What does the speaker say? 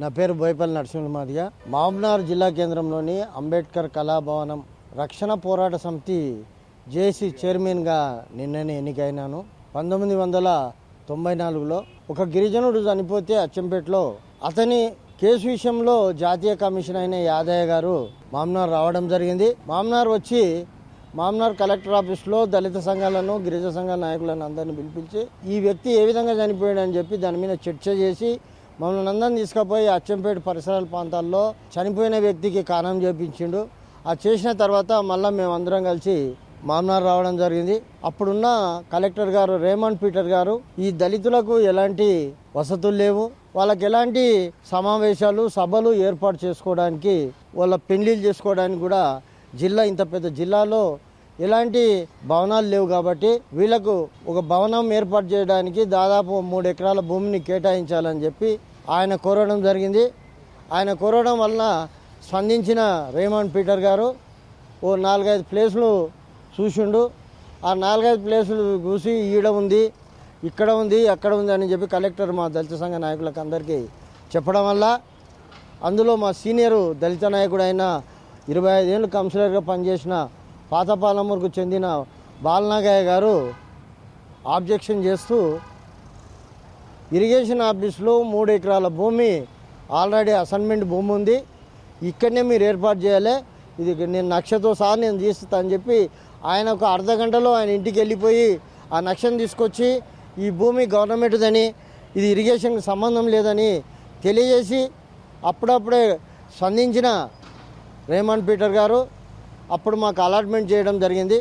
నా పేరు బోయపల్లి నరసింహమాదిగ. మహబూబ్నగర్ జిల్లా కేంద్రంలోని అంబేద్కర్ కళాభవనం రక్షణ పోరాట సమితి జేఏసీ చైర్మన్గా నిన్ననే ఎన్నికైనాను. 1994లో ఒక గిరిజనుడు చనిపోతే అచ్చంపేటలో అతని కేసు విషయంలో జాతీయ కమిషన్ అయిన యాదయ్య గారు మహబూబ్నగర్ రావడం జరిగింది. మహబూబ్నగర్ వచ్చి మహబూబ్నగర్ కలెక్టర్ ఆఫీస్లో దళిత సంఘాలను గిరిజన సంఘాల నాయకులను అందరినీ పిలిపించి ఈ వ్యక్తి ఏ విధంగా చనిపోయాడని చెప్పి దాని మీద చర్చ చేసి మమ్మల్ని అందరిని తీసుకుపోయి అచ్చంపేట పరిసరాల ప్రాంతాల్లో చనిపోయిన వ్యక్తికి కానం చేపించిండు. ఆ చేసిన తర్వాత మళ్ళీ మేమందరం కలిసి మహబూబ్నగర్ రావడం జరిగింది. అప్పుడున్న కలెక్టర్ గారు రేమండ్ పీటర్ గారు ఈ దళితులకు ఎలాంటి వసతులు లేవు, వాళ్ళకి ఎలాంటి సమావేశాలు సభలు ఏర్పాటు చేసుకోవడానికి వాళ్ళ పెళ్లిళ్ళు చేసుకోవడానికి కూడా ఇంత పెద్ద జిల్లాలో ఎలాంటి భవనాలు లేవు కాబట్టి వీళ్లకు ఒక భవనం ఏర్పాటు చేయడానికి దాదాపు 3 ఎకరాల భూమిని కేటాయించాలని చెప్పి ఆయన కోరడం జరిగింది. ఆయన కోరడం వలన స్పందించిన రేమండ్ పీటర్ గారు ఓ 4-5 ప్లేసులు చూసిండు. ఆ 4-5 ప్లేసులు చూసి ఈడ ఉంది, ఇక్కడ ఉంది, అక్కడ ఉంది అని చెప్పి కలెక్టర్ మా దళిత సంఘ నాయకులకు అందరికీ చెప్పడం వల్ల అందులో మా సీనియరు దళిత నాయకుడు అయిన 25 ఏళ్ళు కౌన్సిలర్గా పనిచేసిన పాతపాలమూరుకు చెందిన బాలనాగయ్య గారు ఆబ్జెక్షన్ చేస్తూ ఇరిగేషన్ ఆఫీస్లో 3 ఎకరాల భూమి ఆల్రెడీ అసైన్మెంట్ భూమి ఉంది, ఇక్కడనే మీరు ఏర్పాటు చేయాలి, ఇది నేను నక్షతో సహా నేను తీస్తా అని చెప్పి ఆయన ఒక అర్ధ గంటలో ఆయన ఇంటికి వెళ్ళిపోయి ఆ నక్షను తీసుకొచ్చి ఈ భూమి గవర్నమెంట్దని ఇది ఇరిగేషన్కి సంబంధం లేదని తెలియజేసి అప్పుడప్పుడే స్పందించిన రేమండ్ పీటర్ గారు అప్పుడు మాకు అలాట్మెంట్ చేయడం జరిగింది.